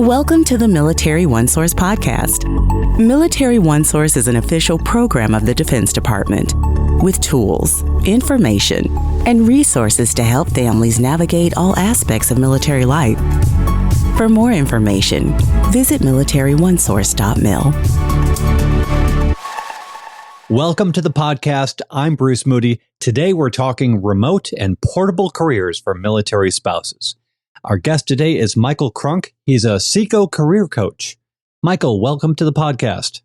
Welcome to the Military OneSource Podcast. Military OneSource is an official program of the Defense Department with tools, information, and resources to help families navigate all aspects of military life. For more information, visit MilitaryOneSource.mil. Welcome to the podcast. I'm Bruce Moody. Today we're talking remote and portable careers for military spouses. Our guest today is Michael Cronk. He's a SECO career coach. Michael, welcome to the podcast.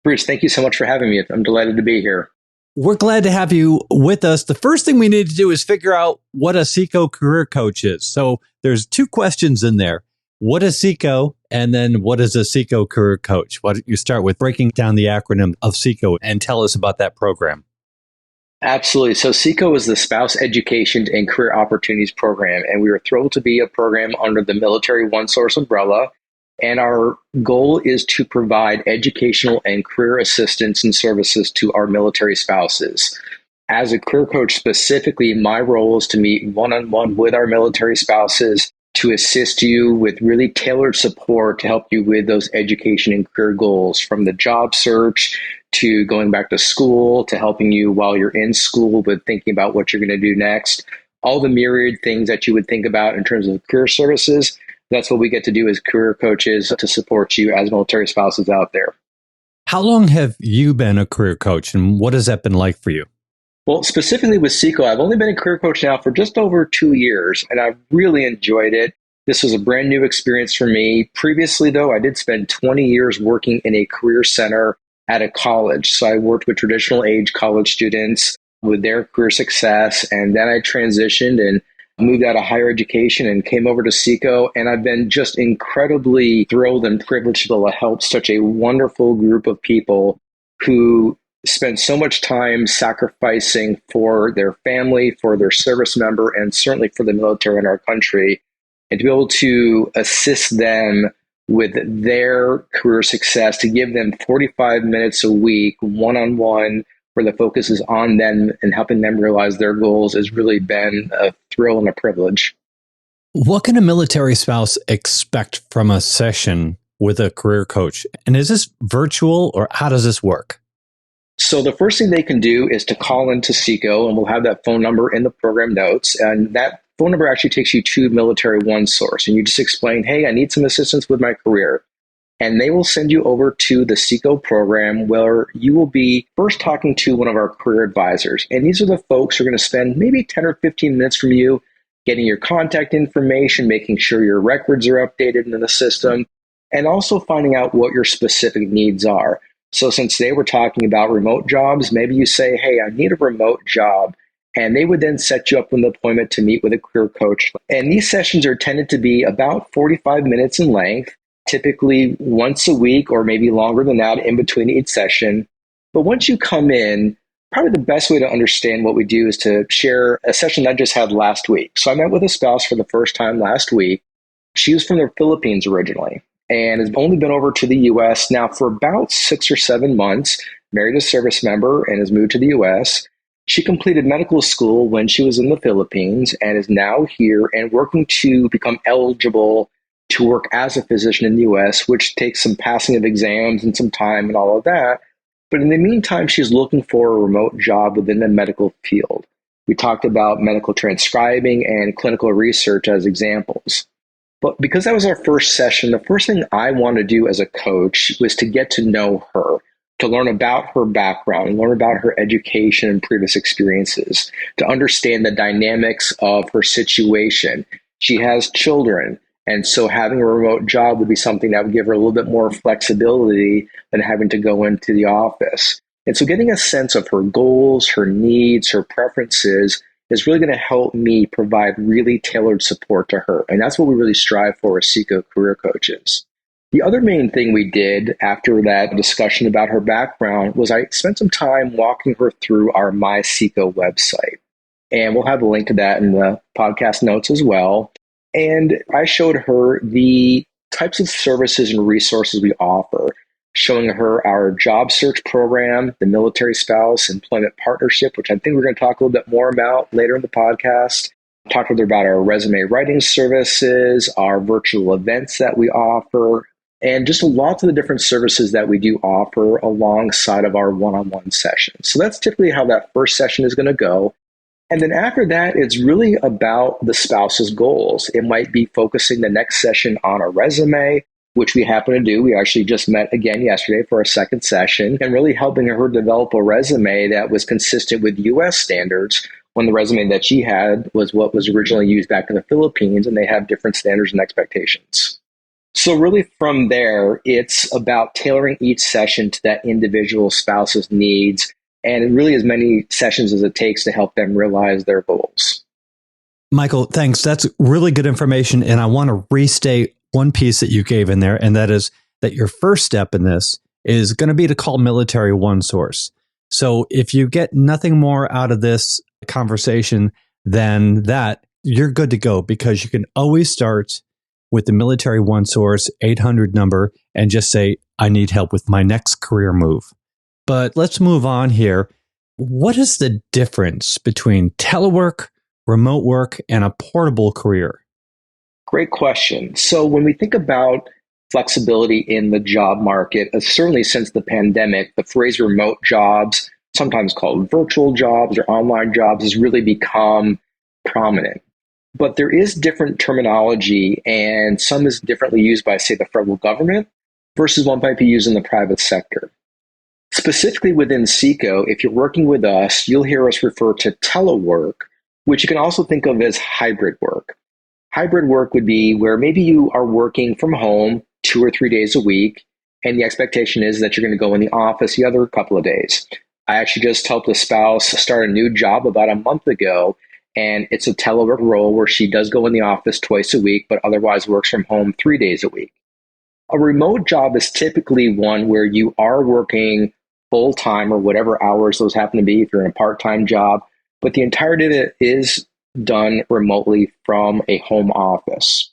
Bruce, thank you so much for having me. I'm delighted to be here. We're glad to have you with us. The first thing we need to do is figure out what a SECO career coach is. So there's two questions in there. What is SECO? And then what is a SECO career coach? Why don't you start with breaking down the acronym of SECO and tell us about that program? Absolutely. So SECO is the Spouse Education and Career Opportunities Program, and we are thrilled to be a program under the Military OneSource umbrella. And our goal is to provide educational and career assistance and services to our military spouses. As a career coach specifically, my role is to meet one-on-one with our military spouses to assist you with really tailored support to help you with those education and career goals, from the job search to going back to school, to helping you while you're in school with thinking about what you're going to do next. All the myriad things that you would think about in terms of career services, that's what we get to do as career coaches to support you as military spouses out there. How long have you been a career coach, and what has that been like for you? Well, specifically with SECO, I've only been a career coach now for just over 2 years, and I've really enjoyed it. This was a brand new experience for me. Previously, though, I did spend 20 years working in a career center at a college. So I worked with traditional age college students with their career success, and then I transitioned and moved out of higher education and came over to SECO, and I've been just incredibly thrilled and privileged to be able to help such a wonderful group of people who spend so much time sacrificing for their family, for their service member, and certainly for the military in our country, and to be able to assist them with their career success, to give them 45 minutes a week, one-on-one, where the focus is on them and helping them realize their goals, has really been a thrill and a privilege. What can a military spouse expect from a session with a career coach? And is this virtual, or how does this work? So the first thing they can do is to call into SECO, and we'll have that phone number in the program notes. And that phone number actually takes you to Military OneSource, and you just explain, hey, I need some assistance with my career. And they will send you over to the SECO program, where you will be first talking to one of our career advisors. And these are the folks who are going to spend maybe 10 or 15 minutes from you, getting your contact information, making sure your records are updated in the system, and also finding out what your specific needs are. So since they were talking about remote jobs, maybe you say, hey, I need a remote job. And they would then set you up with an appointment to meet with a career coach. And these sessions are tended to be about 45 minutes in length, typically once a week or maybe longer than that in between each session. But once you come in, probably the best way to understand what we do is to share a session I just had last week. So I met with a spouse for the first time last week. She was from the Philippines originally, and has only been over to the U.S. now for about 6 or 7 months, married a service member, and has moved to the U.S. She completed medical school when she was in the Philippines and is now here and working to become eligible to work as a physician in the U.S., which takes some passing of exams and some time and all of that. But in the meantime, she's looking for a remote job within the medical field. We talked about medical transcribing and clinical research as examples. But because that was our first session, the first thing I wanted to do as a coach was to get to know her, to learn about her background, learn about her education and previous experiences, to understand the dynamics of her situation. She has children, and so having a remote job would be something that would give her a little bit more flexibility than having to go into the office. And so getting a sense of her goals, her needs, her preferences is really going to help me provide really tailored support to her. And that's what we really strive for as SECO career coaches. The other main thing we did after that discussion about her background was I spent some time walking her through our MySECO website. And we'll have a link to that in the podcast notes as well. And I showed her the types of services and resources we offer, showing her our job search program, the Military Spouse Employment Partnership, which I think we're going to talk a little bit more about later in the podcast, talk with her about our resume writing services, our virtual events that we offer, and just lots of the different services that we do offer alongside of our one-on-one sessions. So that's typically how that first session is going to go. And then after that, it's really about the spouse's goals. It might be focusing the next session on a resume, which we happen to do. We actually just met again yesterday for our second session, and really helping her develop a resume that was consistent with U.S. standards, when the resume that she had was what was originally used back in the Philippines, and they have different standards and expectations. So really from there, it's about tailoring each session to that individual spouse's needs, and really as many sessions as it takes to help them realize their goals. Michael, thanks. That's really good information. And I want to restate one piece that you gave in there, and that is that your first step in this is going to be to call Military OneSource. So if you get nothing more out of this conversation than that, you're good to go, because you can always start with the Military OneSource 800 number and just say, I need help with my next career move. But let's move on here. What is the difference between telework, remote work, and a portable career? Great question. So when we think about flexibility in the job market, certainly since the pandemic, the phrase remote jobs, sometimes called virtual jobs or online jobs, has really become prominent. But there is different terminology, and some is differently used by, say, the federal government versus what might be used in the private sector. Specifically within SECO, if you're working with us, you'll hear us refer to telework, which you can also think of as hybrid work. Hybrid work would be where maybe you are working from home 2 or 3 days a week, and the expectation is that you're going to go in the office the other couple of days. I actually just helped a spouse start a new job about a month ago, and it's a telework role where she does go in the office twice a week, but otherwise works from home 3 days a week. A remote job is typically one where you are working full-time or whatever hours those happen to be if you're in a part-time job, but the entirety of it is done remotely from a home office.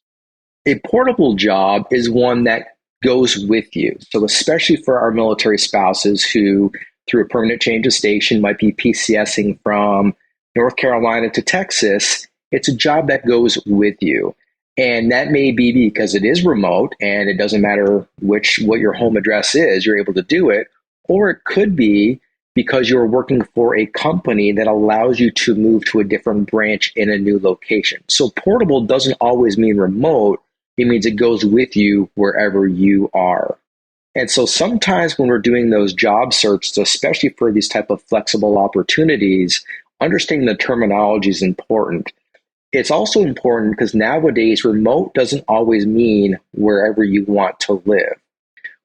A portable job is one that goes with you. So especially for our military spouses who, through a permanent change of station, might be PCSing from North Carolina to Texas, it's a job that goes with you. And that may be because it is remote and it doesn't matter what your home address is, you're able to do it. Or it could be because you're working for a company that allows you to move to a different branch in a new location. So portable doesn't always mean remote. It means it goes with you wherever you are. And so sometimes when we're doing those job searches, especially for these type of flexible opportunities, understanding the terminology is important. It's also important because nowadays remote doesn't always mean wherever you want to live.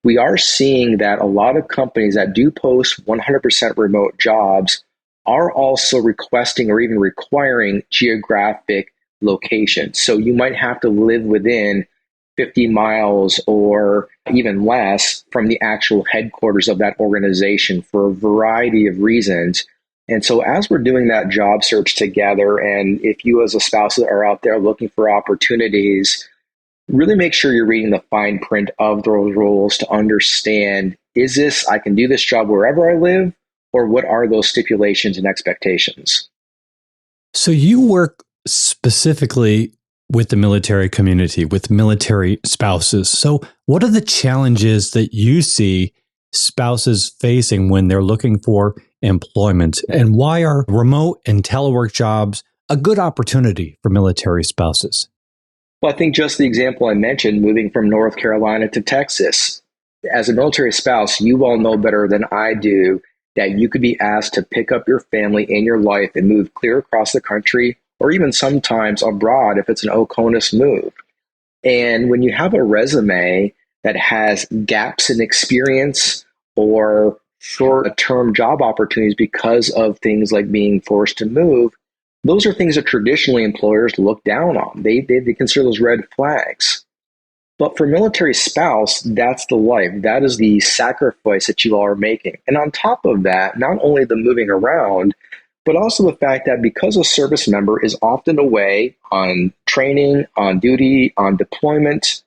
We are seeing that a lot of companies that do post 100% remote jobs are also requesting or even requiring geographic locations. So you might have to live within 50 miles or even less from the actual headquarters of that organization for a variety of reasons. And so as we're doing that job search together, and if you as a spouse are out there looking for opportunities, really make sure you're reading the fine print of those roles to understand, is this, I can do this job wherever I live, or what are those stipulations and expectations? So you work specifically with the military community, with military spouses. So what are the challenges that you see spouses facing when they're looking for employment? And why are remote and telework jobs a good opportunity for military spouses? Well, I think just the example I mentioned, moving from North Carolina to Texas, as a military spouse, you all know better than I do that you could be asked to pick up your family and your life and move clear across the country, or even sometimes abroad if it's an OCONUS move. And when you have a resume that has gaps in experience or short-term job opportunities because of things like being forced to move, those are things that traditionally employers look down on. They consider those red flags. But for military spouse, that's the life. That is the sacrifice that you all are making. And on top of that, not only the moving around, but also the fact that because a service member is often away on training, on duty, on deployment,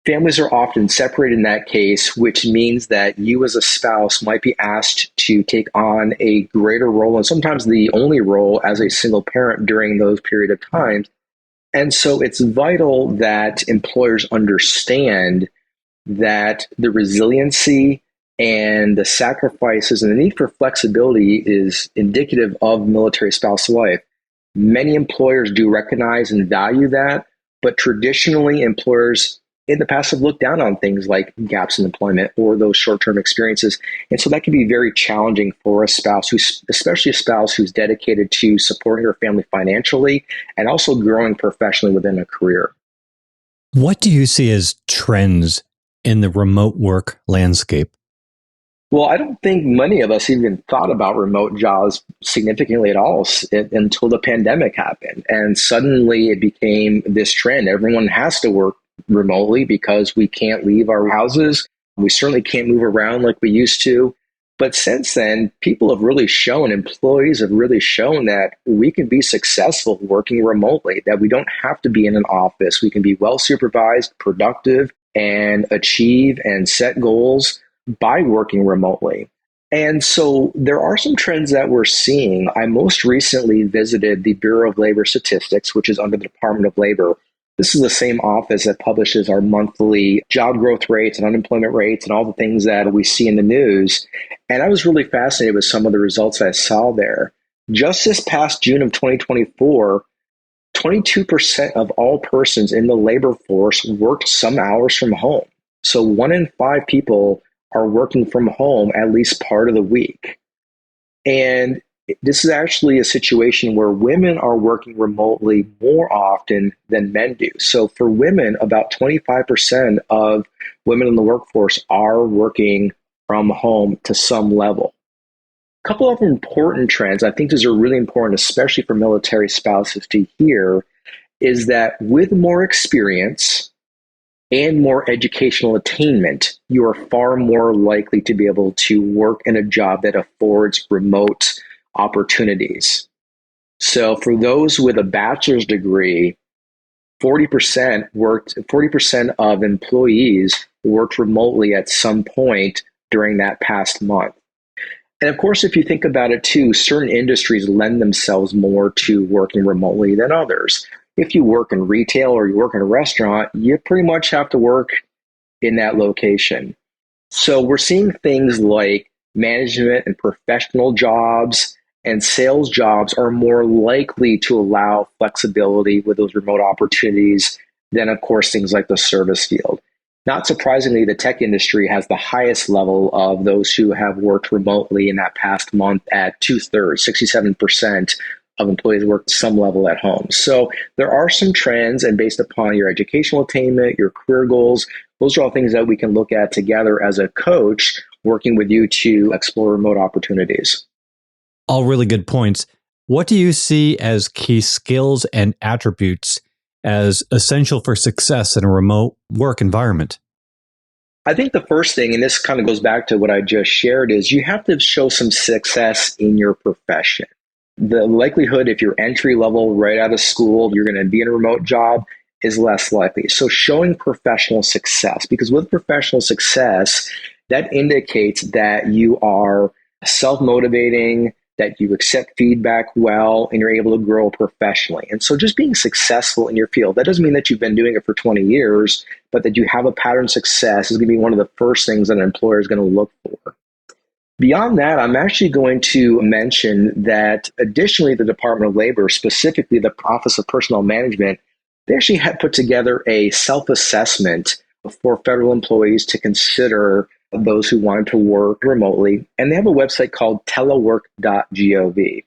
Families are often separated in that case, which means that you as a spouse might be asked to take on a greater role and sometimes the only role as a single parent during those period of times. And so it's vital that employers understand that the resiliency and the sacrifices and the need for flexibility is indicative of military spouse life. Many employers do recognize and value that, but traditionally employers in the past have looked down on things like gaps in employment or those short-term experiences. And so that can be very challenging for a spouse, especially a spouse who's dedicated to supporting her family financially and also growing professionally within a career. What do you see as trends in the remote work landscape? Well, I don't think many of us even thought about remote jobs significantly at all until the pandemic happened. And suddenly it became this trend. Everyone has to work remotely because we can't leave our houses. We certainly can't move around like we used to. But since then, employees have really shown that we can be successful working remotely, that we don't have to be in an office. We can be well supervised, productive, and achieve and set goals by working remotely. And so there are some trends that we're seeing. I most recently visited the Bureau of Labor Statistics, which is under the Department of Labor. This is the same office that publishes our monthly job growth rates and unemployment rates and all the things that we see in the news. And I was really fascinated with some of the results I saw there. Just this past June of 2024, 22% of all persons in the labor force worked some hours from home. So 1 in 5 people are working from home at least part of the week. And this is actually a situation where women are working remotely more often than men do. So for women, about 25% of women in the workforce are working from home to some level. A couple of important trends, I think these are really important, especially for military spouses to hear, is that with more experience and more educational attainment, you are far more likely to be able to work in a job that affords remote opportunities. So for those with a bachelor's degree, 40% of employees worked remotely at some point during that past month. And of course, if you think about it too, certain industries lend themselves more to working remotely than others. If you work in retail or you work in a restaurant, you pretty much have to work in that location. So we're seeing things like management and professional jobs and sales jobs are more likely to allow flexibility with those remote opportunities than, of course, things like the service field. Not surprisingly, the tech industry has the highest level of those who have worked remotely in that past month at 2/3, 67% of employees worked some level at home. So there are some trends, and based upon your educational attainment, your career goals, those are all things that we can look at together as a coach working with you to explore remote opportunities. All really good points. What do you see as key skills and attributes as essential for success in a remote work environment? I think the first thing, and this kind of goes back to what I just shared, is you have to show some success in your profession. The likelihood if you're entry level right out of school, you're going to be in a remote job is less likely. So showing professional success, because with professional success, that indicates that you are self-motivating, that you accept feedback well, and you're able to grow professionally. And so just being successful in your field, that doesn't mean that you've been doing it for 20 years, but that you have a pattern of success is going to be one of the first things that an employer is going to look for. Beyond that, I'm actually going to mention that additionally, the Department of Labor, specifically the Office of Personnel Management, they actually had put together a self-assessment for federal employees to consider those who wanted to work remotely. And they have a website called telework.gov.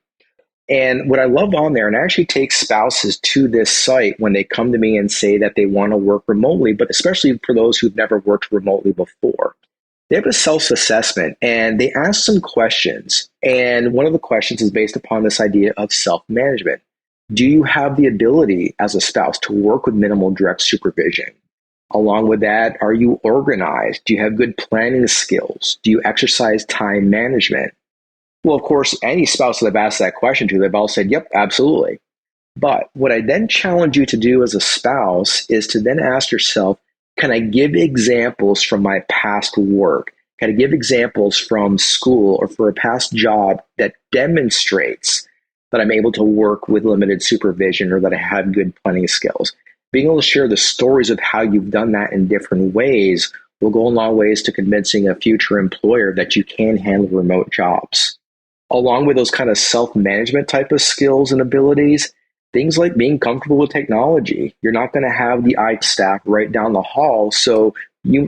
And what I love on there, and I actually take spouses to this site when they come to me and say that they want to work remotely, but especially for those who've never worked remotely before. They have a self-assessment and they ask some questions. And one of the questions is based upon this idea of self-management. Do you have the ability as a spouse to work with minimal direct supervision? Along with that, are you organized? Do you have good planning skills? Do you exercise time management? Well, of course, any spouse that I've asked that question to, they've all said, yep, absolutely. But what I then challenge you to do as a spouse is to then ask yourself, Can I give examples from my past work? Can I give examples from school or for a past job that demonstrates that I'm able to work with limited supervision or that I have good planning skills? Being able to share the stories of how you've done that in different ways will go a long ways to convincing a future employer that you can handle remote jobs. Along with those kind of self-management type of skills and abilities, things like being comfortable with technology. You're not going to have the IT staff right down the hall. So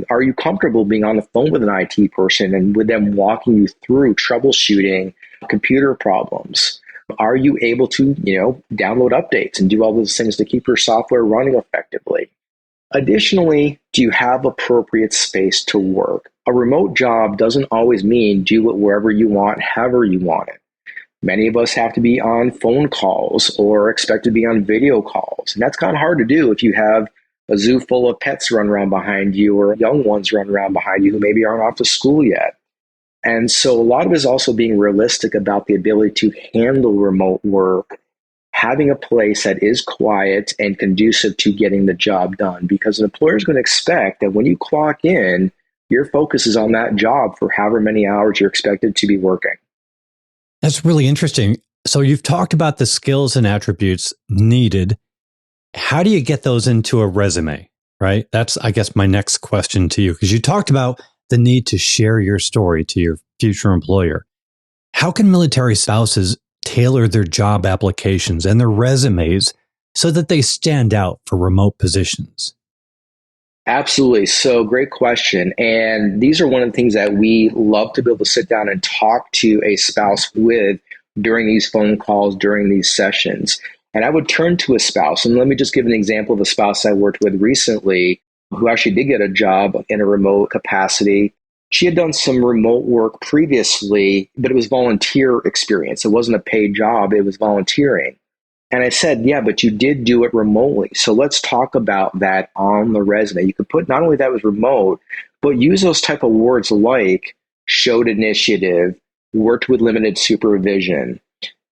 are you comfortable being on the phone with an IT person and with them walking you through troubleshooting computer problems? Are you able to, download updates and do all those things to keep your software running effectively? Additionally, do you have appropriate space to work? A remote job doesn't always mean do it wherever you want, however you want it. Many of us have to be on phone calls or expect to be on video calls. And that's kind of hard to do if you have a zoo full of pets run around behind you or young ones run around behind you who maybe aren't off to school yet. And so a lot of it is also being realistic about the ability to handle remote work, having a place that is quiet and conducive to getting the job done, because an employer is going to expect that when you clock in, your focus is on that job for however many hours you're expected to be working. That's really interesting. So you've talked about the skills and attributes needed. How do you get those into a resume, right? That's, I guess, my next question to you, because you talked about the need to share your story to your future employer. How can military spouses tailor their job applications and their resumes so that they stand out for remote positions? Absolutely. So great question. And these are one of the things that we love to be able to sit down and talk to a spouse with during these phone calls, during these sessions. And I would turn to a spouse. And let me just give an example of a spouse I worked with recently who actually did get a job in a remote capacity. She had done some remote work previously, but it was volunteer experience. It wasn't a paid job. It was volunteering. And I said, yeah, but you did do it remotely. So let's talk about that on the resume. You could put not only that was remote, but use those type of words like showed initiative, worked with limited supervision,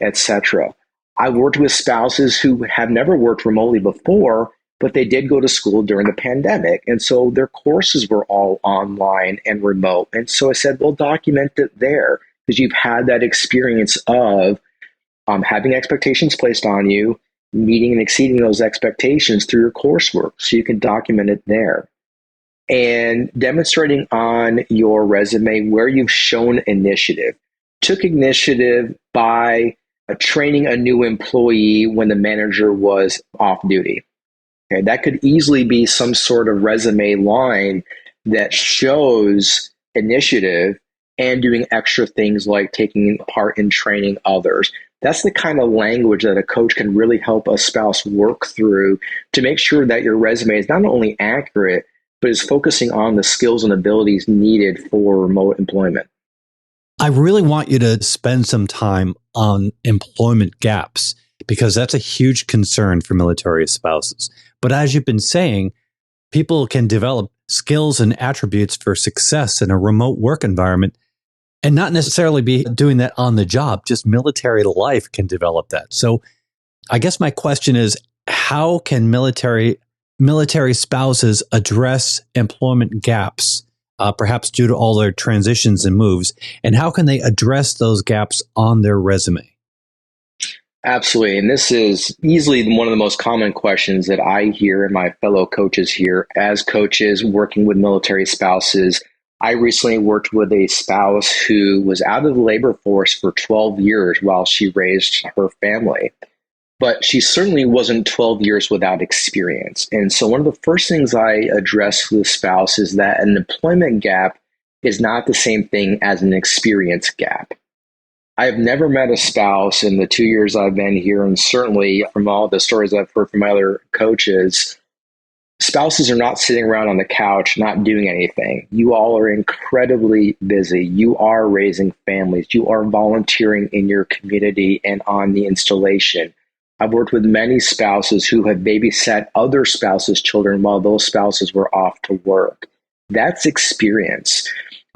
etc. I've worked with spouses who have never worked remotely before, but they did go to school during the pandemic. And so their courses were all online and remote. And so I said, well, document it there because you've had that experience of having expectations placed on you, meeting and exceeding those expectations through your coursework. So you can document it there. And demonstrating on your resume where you've shown initiative. Took initiative by training a new employee when the manager was off duty. Okay, that could easily be some sort of resume line that shows initiative and doing extra things like taking part in training others. That's the kind of language that a coach can really help a spouse work through to make sure that your resume is not only accurate, but is focusing on the skills and abilities needed for remote employment. I really want you to spend some time on employment gaps because that's a huge concern for military spouses. But as you've been saying, people can develop skills and attributes for success in a remote work environment and not necessarily be doing that on the job. Just military life can develop that. So I guess my question is, how can military spouses address employment gaps, perhaps due to all their transitions and moves, and how can they address those gaps on their resume? Absolutely. And this is easily one of the most common questions that I hear and my fellow coaches hear as coaches working with military spouses. I recently worked with a spouse who was out of the labor force for 12 years while she raised her family. But she certainly wasn't 12 years without experience. And so one of the first things I address with a spouse is that an employment gap is not the same thing as an experience gap. I have never met a spouse in the 2 years I've been here, and certainly from all the stories I've heard from my other coaches, spouses are not sitting around on the couch not doing anything. You all are incredibly busy. You are raising families. You are volunteering in your community and on the installation. I've worked with many spouses who have babysat other spouses' children while those spouses were off to work. That's experience.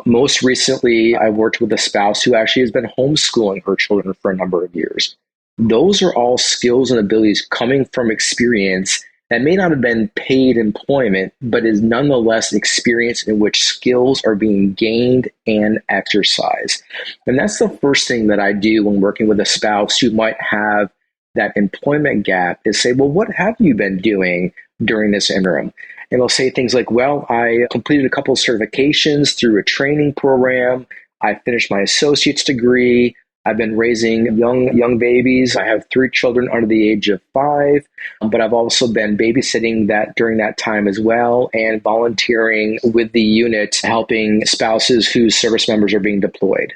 Most recently, I worked with a spouse who actually has been homeschooling her children for a number of years. Those are all skills and abilities coming from experience that may not have been paid employment, but is nonetheless experience in which skills are being gained and exercised. And that's the first thing that I do when working with a spouse who might have that employment gap, is say, well, what have you been doing during this interim? And they'll say things like, well, I completed a couple of certifications through a training program. I finished my associate's degree. I've been raising young babies. I have 3 children under the age of 5, but I've also been babysitting that during that time as well, and volunteering with the unit, helping spouses whose service members are being deployed.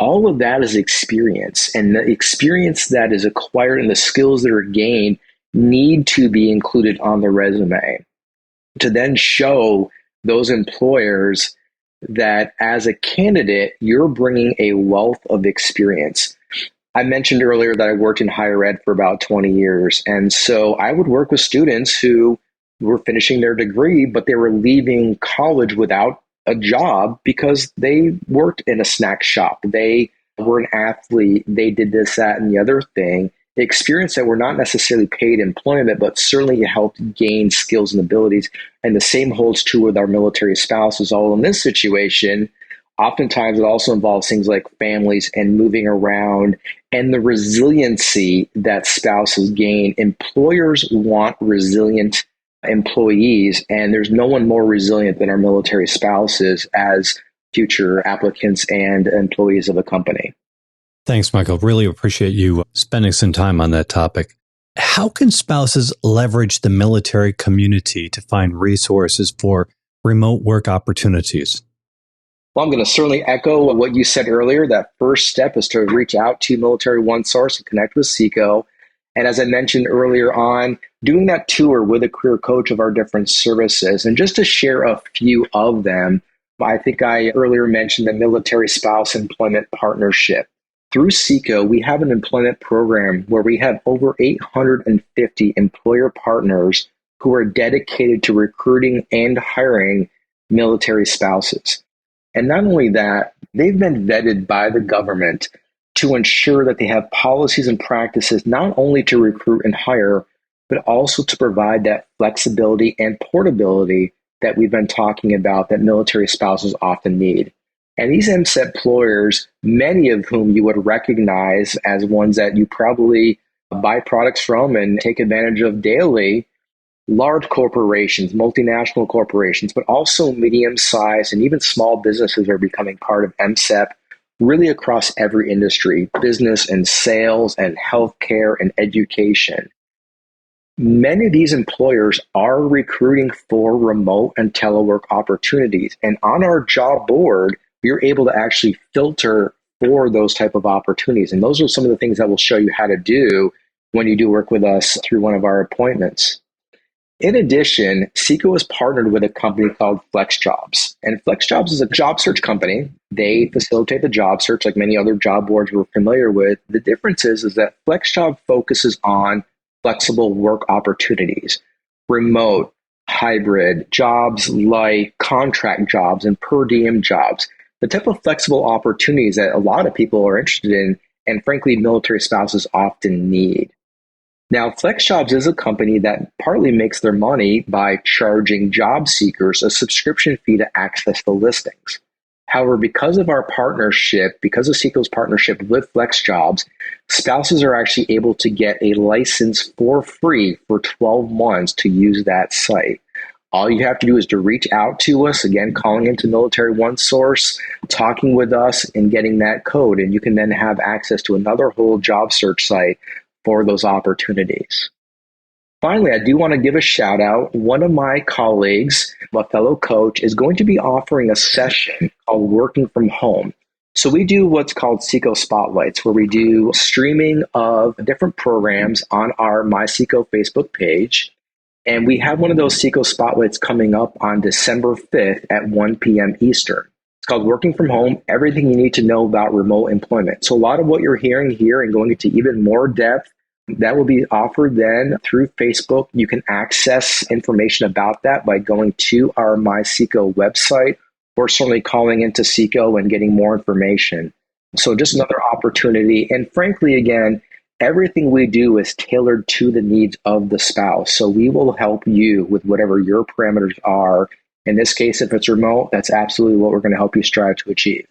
All of that is experience, and the experience that is acquired and the skills that are gained need to be included on the resume to then show those employers that as a candidate, you're bringing a wealth of experience. I mentioned earlier that I worked in higher ed for about 20 years. And so I would work with students who were finishing their degree, but they were leaving college without a job because they worked in a snack shop. They were an athlete. They did this, that, and the other thing. The experience that were not necessarily paid employment, but certainly helped gain skills and abilities. And the same holds true with our military spouses. All in this situation, oftentimes it also involves things like families and moving around and the resiliency that spouses gain. Employers want resilient employees, and there's no one more resilient than our military spouses as future applicants and employees of a company. Thanks, Michael. Really appreciate you spending some time on that topic. How can spouses leverage the military community to find resources for remote work opportunities? Well, I'm going to certainly echo what you said earlier. That first step is to reach out to Military OneSource and connect with SECO. And as I mentioned earlier on, doing that tour with a career coach of our different services. And just to share a few of them, I think I earlier mentioned the Military Spouse Employment Partnership. Through SECO, we have an employment program where we have over 850 employer partners who are dedicated to recruiting and hiring military spouses. And not only that, they've been vetted by the government to ensure that they have policies and practices not only to recruit and hire, but also to provide that flexibility and portability that we've been talking about that military spouses often need. And these MSEP employers, many of whom you would recognize as ones that you probably buy products from and take advantage of daily, large corporations, multinational corporations, but also medium-sized and even small businesses are becoming part of MSEP really across every industry, business and sales and healthcare and education. Many of these employers are recruiting for remote and telework opportunities. And on our job board, you're able to actually filter for those type of opportunities. And those are some of the things that we'll show you how to do when you do work with us through one of our appointments. In addition, SECO is partnered with a company called FlexJobs. And FlexJobs is a job search company. They facilitate the job search like many other job boards we're familiar with. The difference is that FlexJob focuses on flexible work opportunities, remote, hybrid jobs like contract jobs and per diem jobs. The type of flexible opportunities that a lot of people are interested in, and frankly, military spouses often need. Now, FlexJobs is a company that partly makes their money by charging job seekers a subscription fee to access the listings. However, because of our partnership, because of SECO's partnership with FlexJobs, spouses are actually able to get a license for free for 12 months to use that site. All you have to do is to reach out to us, again, calling into Military OneSource, talking with us, and getting that code. And you can then have access to another whole job search site for those opportunities. Finally, I do want to give a shout out. One of my colleagues, a fellow coach, is going to be offering a session called Working from Home. So we do what's called SECO Spotlights, where we do streaming of different programs on our MySECO Facebook page. And we have one of those SECO Spotlights coming up on December 5th at 1 p.m. Eastern. It's called Working from Home, Everything You Need to Know About Remote Employment. So a lot of what you're hearing here and going into even more depth, that will be offered then through Facebook. You can access information about that by going to our MySECO website or certainly calling into SECO and getting more information. So just another opportunity. And frankly, again, Everything we do is tailored to the needs of the spouse. So we will help you with whatever your parameters are. In this case, if it's remote, that's absolutely what we're going to help you strive to achieve.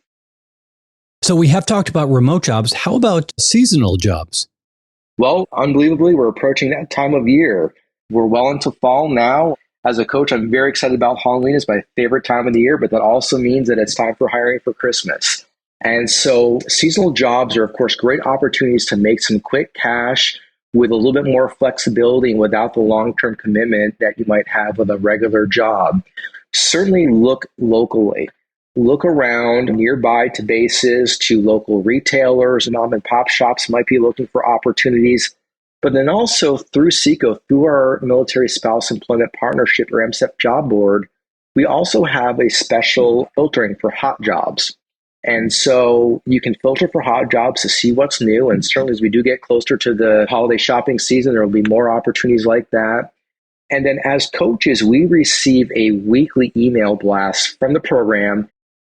So we have talked about remote jobs. How about seasonal jobs? Well, unbelievably, we're approaching that time of year. We're well into fall now. As a coach, I'm very excited about Halloween. It's my favorite time of the year, but that also means that it's time for hiring for Christmas. And so seasonal jobs are, of course, great opportunities to make some quick cash with a little bit more flexibility and without the long-term commitment that you might have with a regular job. Certainly look locally. Look around nearby to bases, to local retailers. Mom and pop shops might be looking for opportunities. But then also through SECO, through our Military Spouse Employment Partnership or MSEP job board, we also have a special filtering for hot jobs. And so you can filter for hot jobs to see what's new. And certainly as we do get closer to the holiday shopping season, there will be more opportunities like that. And then as coaches, we receive a weekly email blast from the program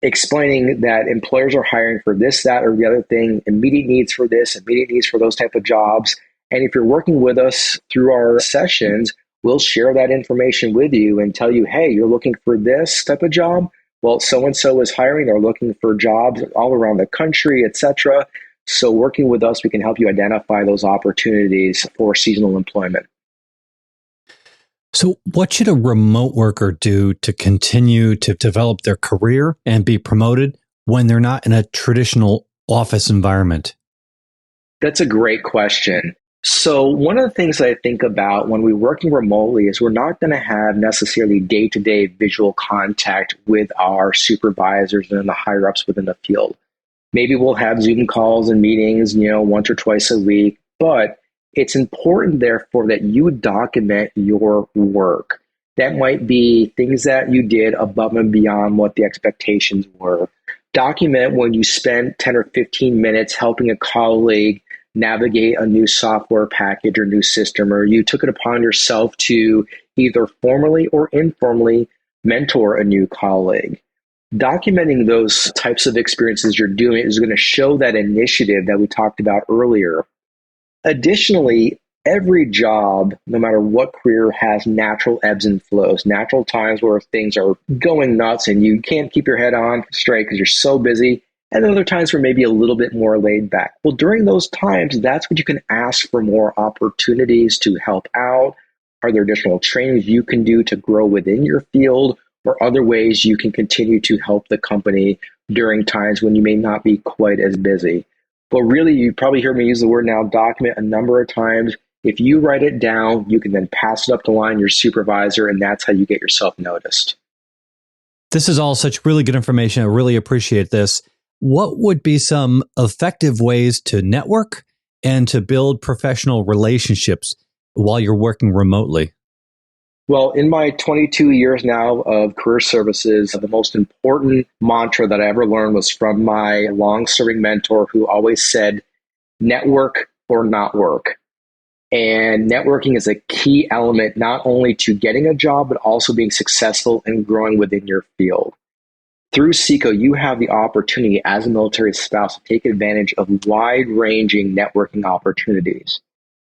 explaining that employers are hiring for this, that, or the other thing, immediate needs for this, immediate needs for those type of jobs. And if you're working with us through our sessions, we'll share that information with you and tell you, hey, you're looking for this type of job? Well, so-and-so is hiring. They're looking for jobs all around the country, etc. So working with us, we can help you identify those opportunities for seasonal employment. So what should a remote worker do to continue to develop their career and be promoted when they're not in a traditional office environment? That's a great question. So one of the things that I think about when we're working remotely is we're not going to have necessarily day-to-day visual contact with our supervisors and the higher-ups within the field. Maybe we'll have Zoom calls and meetings, once or twice a week, but it's important, therefore, that you document your work. That might be things that you did above and beyond what the expectations were. Document when you spent 10 or 15 minutes helping a colleague navigate a new software package or new system, or you took it upon yourself to either formally or informally mentor a new colleague. Documenting those types of experiences you're doing is going to show that initiative that we talked about earlier. Additionally, every job, no matter what career, has natural ebbs and flows, natural times where things are going nuts and you can't keep your head on straight because you're so busy. And other times where maybe a little bit more laid back. Well, during those times, that's when you can ask for more opportunities to help out. Are there additional trainings you can do to grow within your field, or other ways you can continue to help the company during times when you may not be quite as busy? But really, you probably heard me use the word now, document, a number of times. If you write it down, you can then pass it up the line to your supervisor, and that's how you get yourself noticed. This is all such really good information. I really appreciate this. What would be some effective ways to network and to build professional relationships while you're working remotely? Well, in my 22 years now of career services, the most important mantra that I ever learned was from my long-serving mentor who always said, network or not work. And networking is a key element not only to getting a job, but also being successful and growing within your field. Through SECO, you have the opportunity as a military spouse to take advantage of wide-ranging networking opportunities.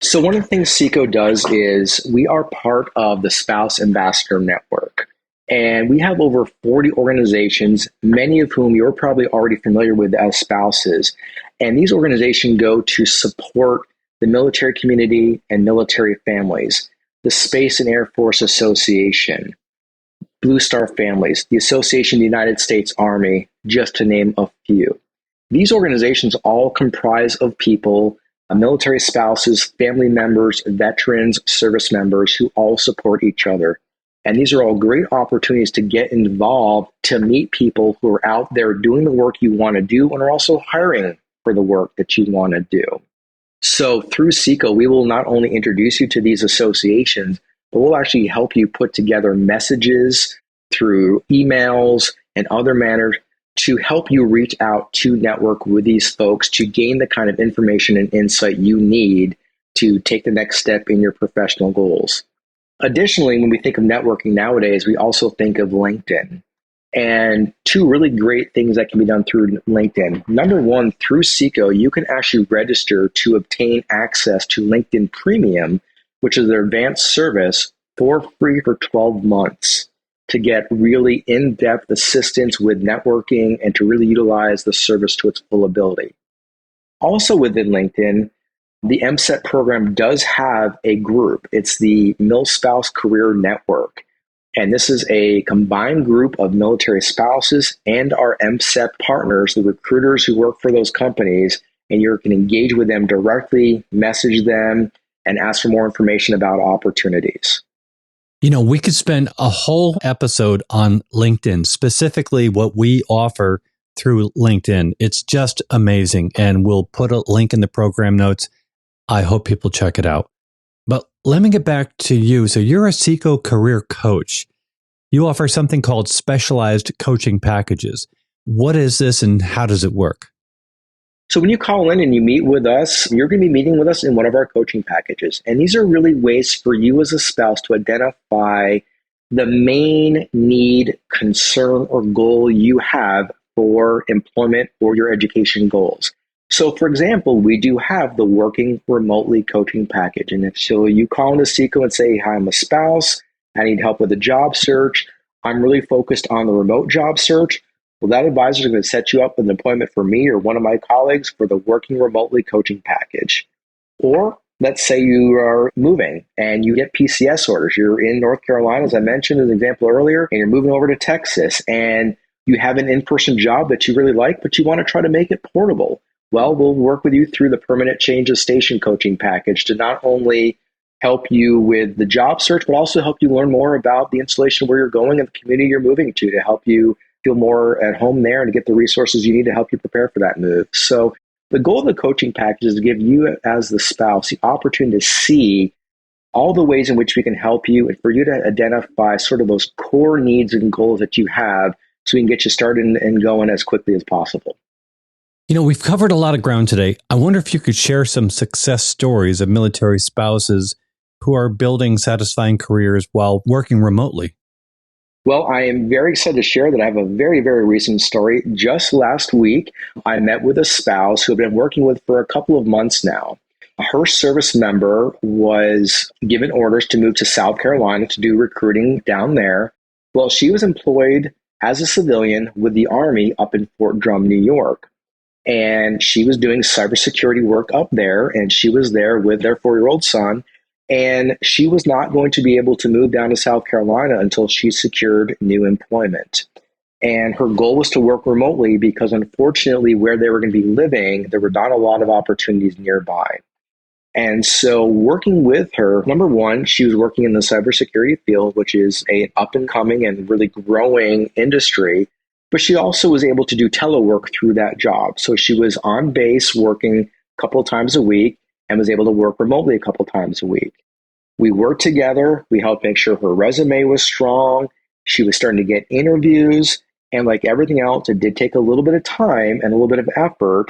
So one of the things SECO does is we are part of the Spouse Ambassador Network. And we have over 40 organizations, many of whom you're probably already familiar with as spouses. And these organizations go to support the military community and military families, the Space and Air Force Association, Blue Star Families, the Association of the United States Army, just to name a few. These organizations all comprise of people, military spouses, family members, veterans, service members who all support each other. And these are all great opportunities to get involved, to meet people who are out there doing the work you want to do and are also hiring for the work that you want to do. So through SECO, we will not only introduce you to these associations, but we'll actually help you put together messages through emails and other manners to help you reach out to network with these folks to gain the kind of information and insight you need to take the next step in your professional goals. Additionally, when we think of networking nowadays, we also think of LinkedIn. And two really great things that can be done through LinkedIn. Number one, through SECO, you can actually register to obtain access to LinkedIn Premium, which is their advanced service, for free for 12 months to get really in-depth assistance with networking and to really utilize the service to its full ability. Also within LinkedIn, the MSET program does have a group. It's the MilSpouse Career Network. And this is a combined group of military spouses and our MSET partners, the recruiters who work for those companies, and you can engage with them directly, message them, and ask for more information about opportunities. You know, we could spend a whole episode on LinkedIn, specifically what we offer through LinkedIn. It's just amazing. And we'll put a link in the program notes. I hope people check it out. But let me get back to you. So you're a SECO career coach. You offer something called specialized coaching packages. What is this and how does it work? So when you call in and you meet with us, you're going to be meeting with us in one of our coaching packages. And these are really ways for you as a spouse to identify the main need, concern, or goal you have for employment or your education goals. So for example, we do have the working remotely coaching package. And if so you call into SECO and say, hi, I'm a spouse, I need help with a job search, I'm really focused on the remote job search. Well, that advisor is going to set you up with an appointment for me or one of my colleagues for the working remotely coaching package. Or let's say you are moving and you get PCS orders. You're in North Carolina, as I mentioned as an example earlier, and you're moving over to Texas and you have an in-person job that you really like, but you want to try to make it portable. Well, we'll work with you through the permanent change of station coaching package to not only help you with the job search, but also help you learn more about the installation where you're going and the community you're moving to help you feel more at home there and to get the resources you need to help you prepare for that move. So the goal of the coaching package is to give you as the spouse the opportunity to see all the ways in which we can help you and for you to identify sort of those core needs and goals that you have so we can get you started and going as quickly as possible. You know, we've covered a lot of ground today. I wonder if you could share some success stories of military spouses who are building satisfying careers while working remotely. Well, I am very excited to share that I have a very, very recent story. Just last week, I met with a spouse who I've been working with for a couple of months now. Her service member was given orders to move to South Carolina to do recruiting down there. Well, she was employed as a civilian with the Army up in Fort Drum, New York. And she was doing cybersecurity work up there, and she was there with their 4-year-old son. And she was not going to be able to move down to South Carolina until she secured new employment. And her goal was to work remotely because unfortunately where they were going to be living, there were not a lot of opportunities nearby. And so working with her, number one, she was working in the cybersecurity field, which is an up and coming and really growing industry. But she also was able to do telework through that job. So she was on base working a couple of times a week and was able to work remotely a couple of times a week. We worked together. We helped make sure her resume was strong. She was starting to get interviews. And like everything else, it did take a little bit of time and a little bit of effort,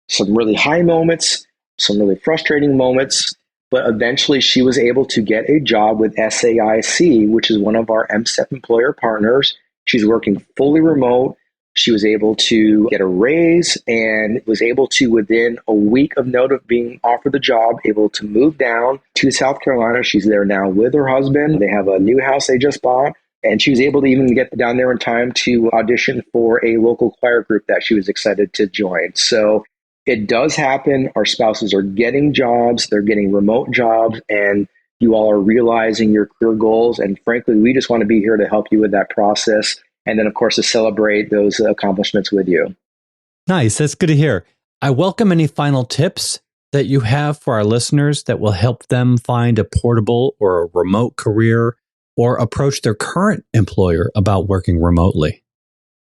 some really high moments, some really frustrating moments. But eventually she was able to get a job with SAIC, which is one of our MSEP employer partners. She's working fully remote. She was able to get a raise and was able to, within a week of note of being offered the job, able to move down to South Carolina. She's there now with her husband. They have a new house they just bought. And she was able to even get down there in time to audition for a local choir group that she was excited to join. So it does happen. Our spouses are getting jobs. They're getting remote jobs. And you all are realizing your career goals. And frankly, we just want to be here to help you with that process. And then, of course, to celebrate those accomplishments with you. Nice. That's good to hear. I welcome any final tips that you have for our listeners that will help them find a portable or a remote career or approach their current employer about working remotely.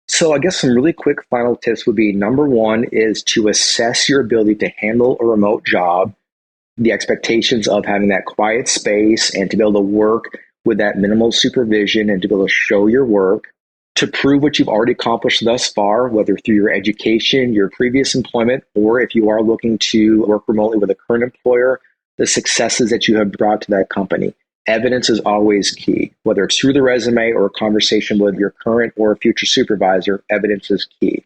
So I guess some really quick final tips would be, number one is to assess your ability to handle a remote job, the expectations of having that quiet space and to be able to work with that minimal supervision and to be able to show your work. To prove what you've already accomplished thus far, whether through your education, your previous employment, or if you are looking to work remotely with a current employer, the successes that you have brought to that company. Evidence is always key. Whether it's through the resume or a conversation with your current or future supervisor, evidence is key.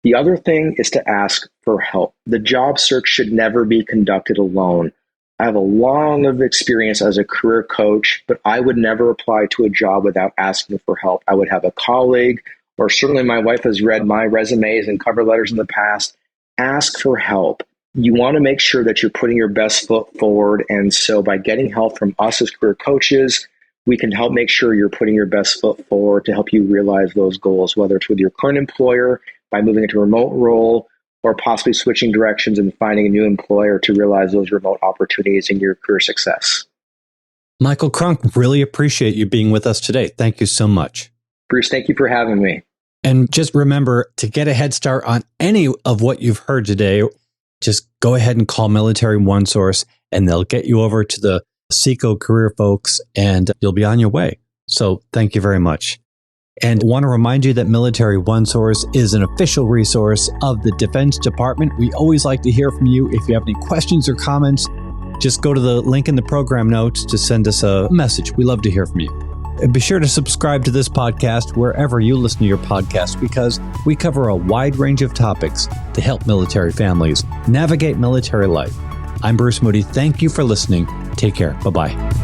The other thing is to ask for help. The job search should never be conducted alone. I have a long of experience as a career coach, but I would never apply to a job without asking for help. I would have a colleague, or certainly my wife has read my resumes and cover letters in the past. Ask for help. You want to make sure that you're putting your best foot forward. And so by getting help from us as career coaches, we can help make sure you're putting your best foot forward to help you realize those goals, whether it's with your current employer, by moving into a remote role, or possibly switching directions and finding a new employer to realize those remote opportunities in your career success. Michael Cronk, really appreciate you being with us today. Thank you so much. Bruce, thank you for having me. And just remember, to get a head start on any of what you've heard today, just go ahead and call Military OneSource and they'll get you over to the SECO career folks and you'll be on your way. So thank you very much. And I want to remind you that Military OneSource is an official resource of the Defense Department. We always like to hear from you. If you have any questions or comments, just go to the link in the program notes to send us a message. We love to hear from you. And be sure to subscribe to this podcast wherever you listen to your podcast, because we cover a wide range of topics to help military families navigate military life. I'm Bruce Moody. Thank you for listening. Take care. Bye-bye.